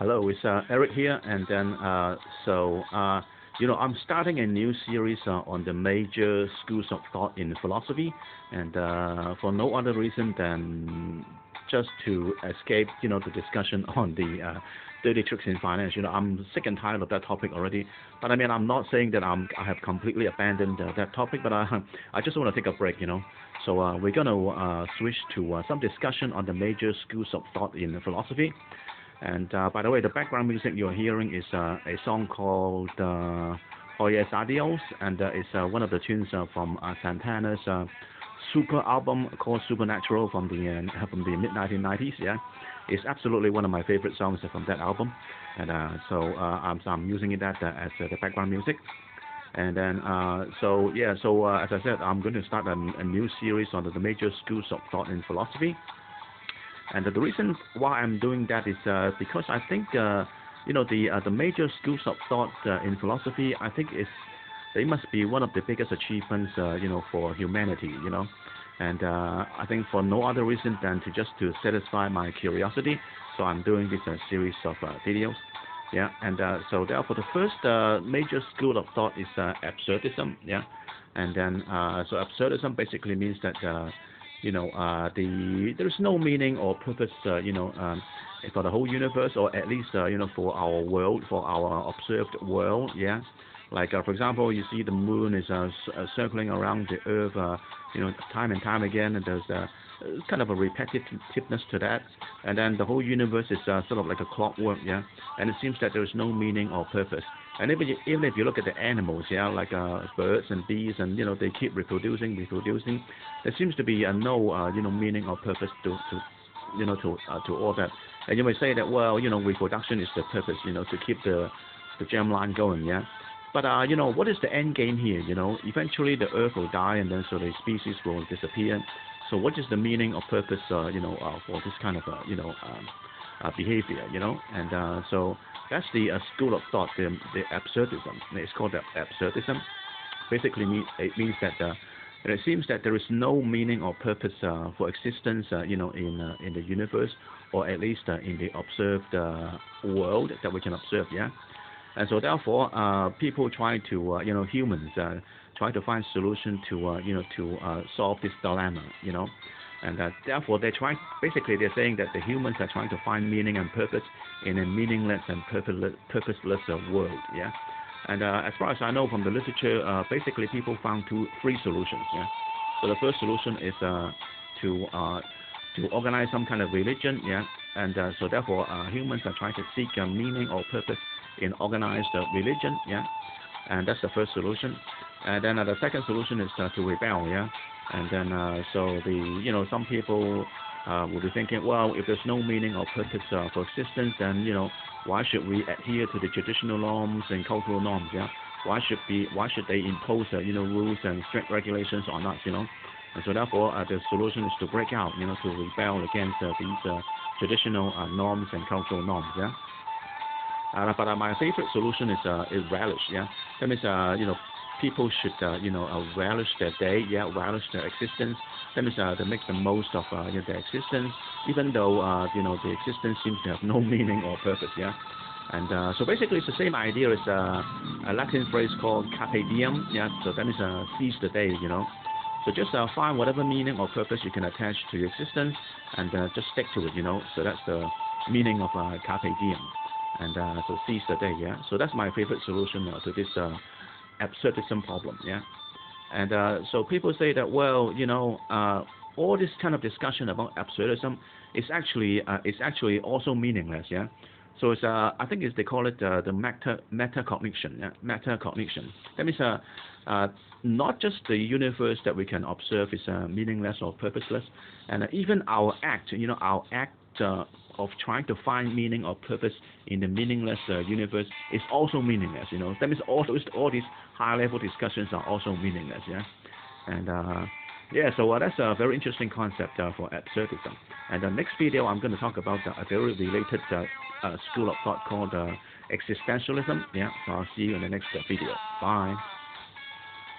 Hello, it's Eric here, and then I'm starting a new series on the major schools of thought in philosophy, and for no other reason than just to escape, the discussion on the dirty tricks in finance. I'm sick and tired of that topic already. But I mean, I'm not saying that I have completely abandoned that topic, but I just want to take a break. So we're gonna switch to some discussion on the major schools of thought in philosophy. And by the way, the background music you're hearing is a song called Yes Adios, and it's one of the tunes from Santana's super album called Supernatural from the mid 1990s. Yeah, it's absolutely one of my favorite songs from that album, and I'm using it as the background music. And then as I said, I'm going to start a new series on the major schools of thought in philosophy. And the reason why I'm doing that is because I think the major schools of thought in philosophy, I think they must be one of the biggest achievements for humanity. And I think for no other reason than to satisfy my curiosity. So I'm doing this series of videos. Yeah, and so therefore the first major school of thought is absurdism. Yeah, and then so absurdism basically means that there's no meaning or purpose for the whole universe, or at least for our world, for our observed world. Yeah, like for example, you see the moon is circling around the earth time and time again, and there's kind of a repetitiveness to that, and then the whole universe is sort of like a clockwork. Yeah, and it seems that there is no meaning or purpose. And even if you look at the animals, yeah, like birds and bees, and they keep reproducing. There seems to be no meaning or purpose to all that. And you may say that, well, reproduction is the purpose, to keep the germline going, yeah. But what is the end game here? Eventually the Earth will die, and then so the species will disappear. So what is the meaning or purpose, for this kind of behavior, And so that's the school of thought, the absurdism. It's called absurdism. Basically, it means that it seems that there is no meaning or purpose for existence, in the universe, or at least in the observed world that we can observe. Yeah, and so therefore, people try to, humans try to find solution to solve this dilemma. And therefore, they're saying that the humans are trying to find meaning and purpose in a meaningless and purposeless world. Yeah. And as far as I know from the literature, basically people found three solutions. Yeah. So the first solution is to organize some kind of religion. Yeah. And so therefore, humans are trying to seek a meaning or purpose in organized religion. Yeah. And that's the first solution. And then the second solution is to rebel. Yeah. And then so some people will be thinking, well, if there's no meaning or purpose for existence, then why should we adhere to the traditional norms and cultural norms? Yeah, why should they impose rules and strict regulations on us? And so therefore the solution is to break out, to rebel against these traditional norms and cultural norms. Yeah. But my favorite solution is relish. Yeah, that means people should relish their day. Yeah, relish their existence. That means they make the most of their existence, even though the existence seems to have no meaning or purpose. Yeah, and so basically it's the same idea as a Latin phrase called carpe diem. Yeah, so that means seize the day. So just find whatever meaning or purpose you can attach to your existence, and just stick to it. So that's the meaning of carpe diem. And so seize the day. Yeah, so that's my favorite solution to this absurdism problem. Yeah. And so people say that, well, all this kind of discussion about absurdism is actually also meaningless. Yeah. So it's I think they call it the metacognition. Yeah, metacognition. That means not just the universe that we can observe is meaningless or purposeless, and even our act, our act of trying to find meaning or purpose in the meaningless universe is also meaningless. That means all these high-level discussions are also meaningless. Yeah, and so that's a very interesting concept for absurdism. And the next video I'm going to talk about a very related school of thought called existentialism. Yeah, so I'll see you in the next video. Bye.